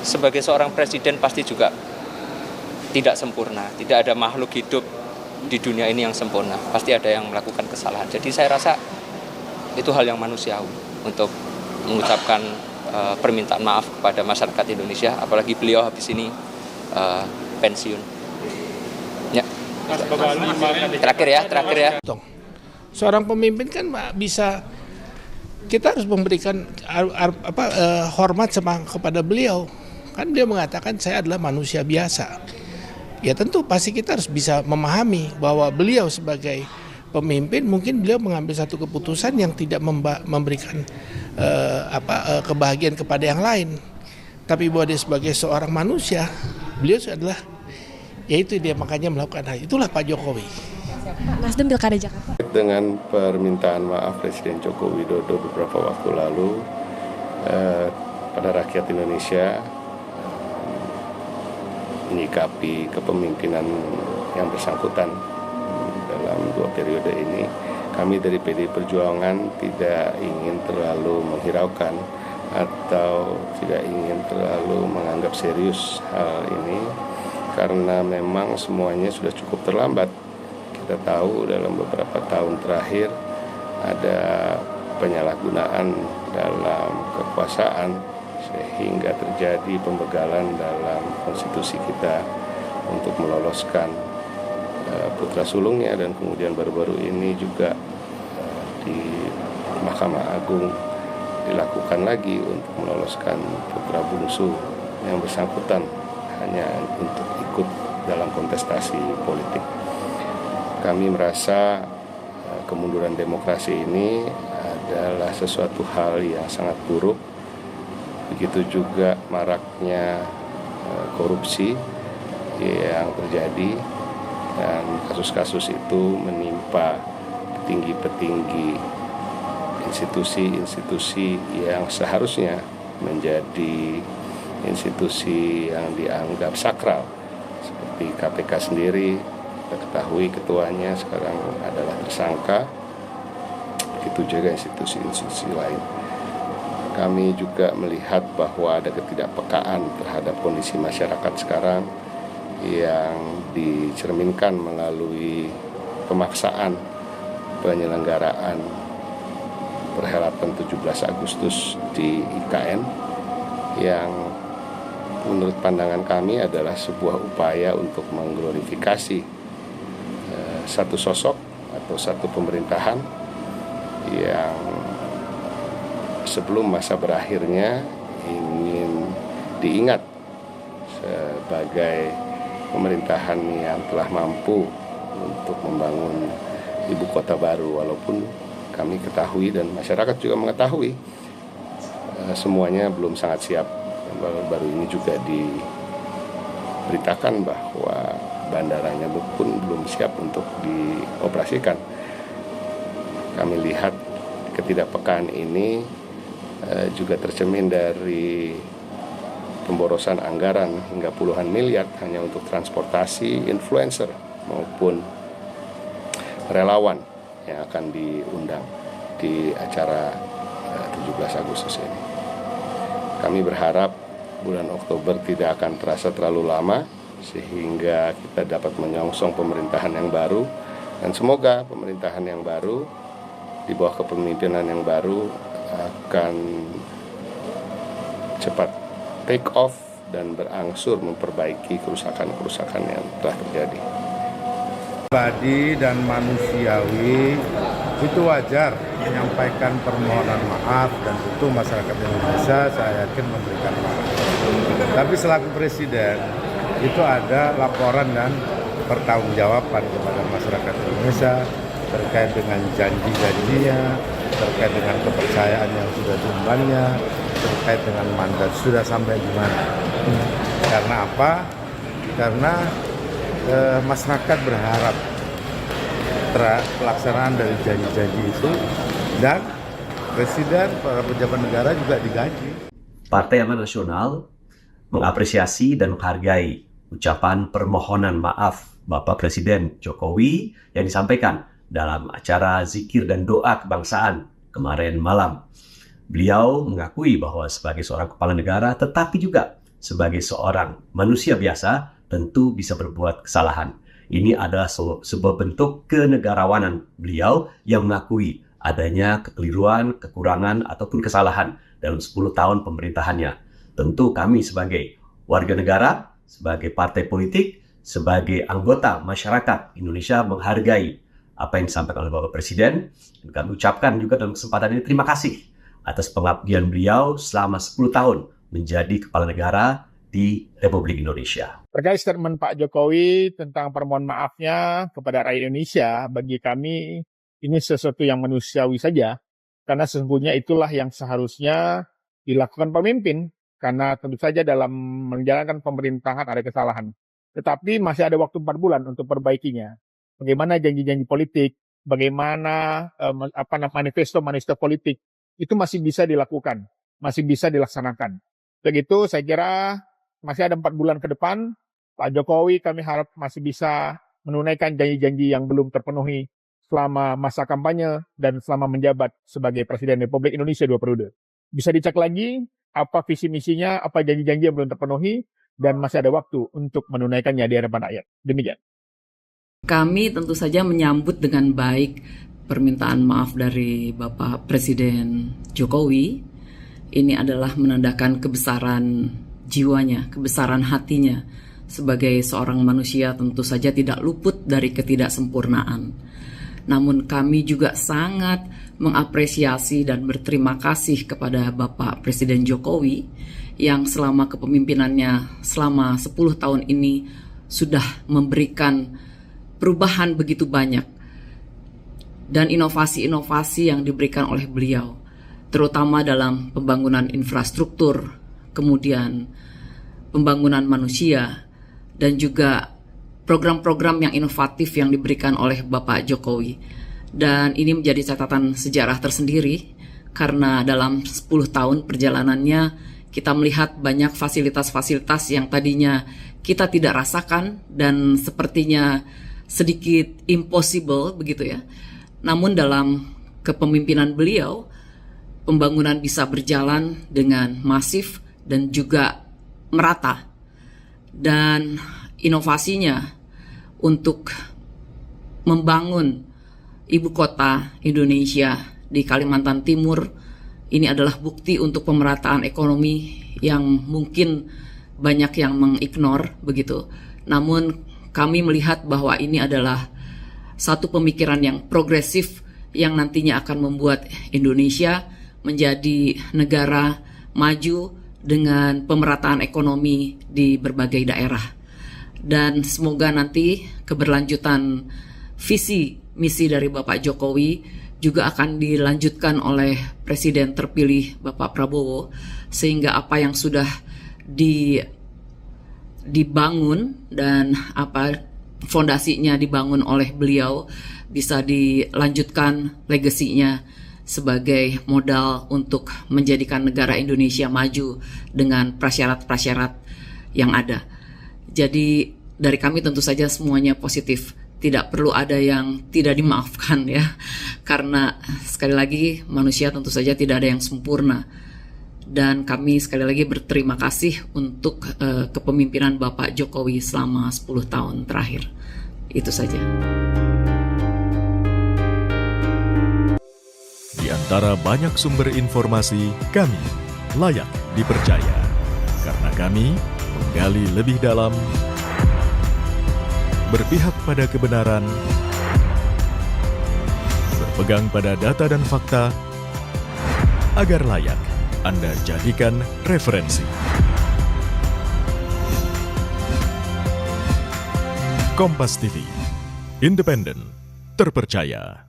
sebagai seorang presiden pasti juga tidak sempurna. Tidak ada makhluk hidup di dunia ini yang sempurna. Pasti ada yang melakukan kesalahan. Jadi saya rasa itu hal yang manusiawi untuk mengucapkan permintaan maaf kepada masyarakat Indonesia, apalagi beliau habis ini pensiun. Ya. Terakhir ya. Seorang pemimpin kan bisa, kita harus memberikan hormat kepada beliau. Kan beliau mengatakan saya adalah manusia biasa. Ya tentu pasti kita harus bisa memahami bahwa beliau sebagai pemimpin mungkin beliau mengambil satu keputusan yang tidak memberikan kebahagiaan kepada yang lain. Tapi bahwa dia sebagai seorang manusia, beliau adalah, yaitu dia makanya melakukan hal itulah Pak Jokowi. Nasdem Pilkada Jakarta. Dengan permintaan maaf Presiden Joko Widodo beberapa waktu lalu pada rakyat Indonesia menyikapi kepemimpinan yang bersangkutan dalam 2 periode ini, kami dari PDI Perjuangan tidak ingin terlalu menghiraukan atau tidak ingin terlalu menganggap serius hal ini, karena memang semuanya sudah cukup terlambat. Kita tahu dalam beberapa tahun terakhir ada penyalahgunaan dalam kekuasaan sehingga terjadi pembegalan dalam konstitusi kita untuk meloloskan putra sulungnya, dan kemudian baru-baru ini juga di Mahkamah Agung dilakukan lagi untuk meloloskan putra bungsu yang bersangkutan hanya untuk ikut dalam kontestasi politik. Kami merasa kemunduran demokrasi ini adalah sesuatu hal yang sangat buruk. Begitu juga maraknya korupsi yang terjadi, dan kasus-kasus itu menimpa petinggi-petinggi institusi-institusi yang seharusnya menjadi institusi yang dianggap sakral, seperti KPK sendiri. Kita ketahui ketuanya sekarang adalah tersangka, begitu juga institusi-institusi lain. Kami juga melihat bahwa ada ketidakpekaan terhadap kondisi masyarakat sekarang yang dicerminkan melalui pemaksaan penyelenggaraan perhelatan 17 Agustus di IKN, yang menurut pandangan kami adalah sebuah upaya untuk mengglorifikasi satu sosok atau satu pemerintahan yang sebelum masa berakhirnya ingin diingat sebagai pemerintahan yang telah mampu untuk membangun ibu kota baru, walaupun kami ketahui dan masyarakat juga mengetahui semuanya belum sangat siap. Baru ini juga diberitakan bahwa bandaranya pun belum siap untuk dioperasikan. Kami lihat ketidakpekaan ini juga tercermin dari pemborosan anggaran hingga puluhan miliar hanya untuk transportasi influencer maupun relawan yang akan diundang di acara 17 Agustus ini. Kami berharap bulan Oktober tidak akan terasa terlalu lama sehingga kita dapat menyongsong pemerintahan yang baru, dan semoga pemerintahan yang baru di bawah kepemimpinan yang baru akan cepat take off dan berangsur memperbaiki kerusakan-kerusakan yang telah terjadi. Pribadi dan manusiawi itu wajar menyampaikan permohonan maaf, dan tentu masyarakat Indonesia saya yakin memberikan maaf. Tapi selaku presiden itu ada laporan dan pertanggungjawaban kepada masyarakat Indonesia terkait dengan janji-janjinya, terkait dengan kepercayaan yang sudah diembannya, terkait dengan mandat sudah sampai di mana. Karena apa? Karena masyarakat berharap pelaksanaan dari janji-janji itu, dan presiden, para pejabat negara juga digaji. Partai Amanat Nasional mengapresiasi dan menghargai ucapan permohonan maaf Bapak Presiden Jokowi yang disampaikan dalam acara zikir dan doa kebangsaan kemarin malam. Beliau mengakui bahwa sebagai seorang kepala negara, tetapi juga sebagai seorang manusia biasa tentu bisa berbuat kesalahan. Ini adalah sebuah bentuk kenegarawanan beliau yang mengakui adanya kekeliruan, kekurangan, ataupun kesalahan dalam 10 tahun pemerintahannya. Tentu kami sebagai warga negara, sebagai partai politik, sebagai anggota masyarakat Indonesia menghargai apa yang disampaikan oleh Bapak Presiden. Dan kami ucapkan juga dalam kesempatan ini terima kasih atas pengabdian beliau selama 10 tahun menjadi kepala negara di Republik Indonesia. Terkait statement Pak Jokowi tentang permohonan maafnya kepada rakyat Indonesia, bagi kami ini sesuatu yang manusiawi saja, karena sesungguhnya itulah yang seharusnya dilakukan pemimpin, karena tentu saja dalam menjalankan pemerintahan ada kesalahan. Tetapi masih ada waktu 4 bulan untuk perbaikinya. Bagaimana janji-janji politik, bagaimana manifesto politik, itu masih bisa dilakukan, masih bisa dilaksanakan. Begitu saya kira masih ada 4 bulan ke depan, Pak Jokowi kami harap masih bisa menunaikan janji-janji yang belum terpenuhi selama masa kampanye dan selama menjabat sebagai Presiden Republik Indonesia 2 periode. Bisa dicek lagi apa visi misinya, apa janji-janji yang belum terpenuhi, dan masih ada waktu untuk menunaikannya di hadapan rakyat. Demikian. Kami tentu saja menyambut dengan baik permintaan maaf dari Bapak Presiden Jokowi. Ini adalah menandakan kebesaran jiwanya, kebesaran hatinya. Sebagai seorang manusia tentu saja tidak luput dari ketidaksempurnaan. Namun kami juga sangat mengapresiasi dan berterima kasih kepada Bapak Presiden Jokowi yang selama kepemimpinannya selama 10 tahun ini sudah memberikan perubahan begitu banyak dan inovasi-inovasi yang diberikan oleh beliau, terutama dalam pembangunan infrastruktur, kemudian pembangunan manusia, dan juga program-program yang inovatif yang diberikan oleh Bapak Jokowi. Dan ini menjadi catatan sejarah tersendiri karena dalam 10 tahun perjalanannya kita melihat banyak fasilitas-fasilitas yang tadinya kita tidak rasakan dan sepertinya sedikit impossible begitu ya. Namun dalam kepemimpinan beliau, pembangunan bisa berjalan dengan masif dan juga merata. Dan inovasinya untuk membangun ibu kota Indonesia di Kalimantan Timur ini adalah bukti untuk pemerataan ekonomi yang mungkin banyak yang mengignore begitu. Namun kami melihat bahwa ini adalah satu pemikiran yang progresif yang nantinya akan membuat Indonesia menjadi negara maju dengan pemerataan ekonomi di berbagai daerah. Dan semoga nanti keberlanjutan visi misi dari Bapak Jokowi juga akan dilanjutkan oleh Presiden terpilih Bapak Prabowo, sehingga apa yang sudah dibangun dan apa fondasinya dibangun oleh beliau bisa dilanjutkan legasinya sebagai modal untuk menjadikan negara Indonesia maju dengan prasyarat-prasyarat yang ada. Jadi dari kami tentu saja semuanya positif. Tidak perlu ada yang tidak dimaafkan ya. Karena sekali lagi manusia tentu saja tidak ada yang sempurna. Dan kami sekali lagi berterima kasih untuk kepemimpinan Bapak Jokowi selama 10 tahun terakhir. Itu saja. Di antara banyak sumber informasi, kami layak dipercaya. Karena kami menggali lebih dalam, berpihak pada kebenaran, berpegang pada data dan fakta, agar layak Anda jadikan referensi. Kompas TV, independen, terpercaya.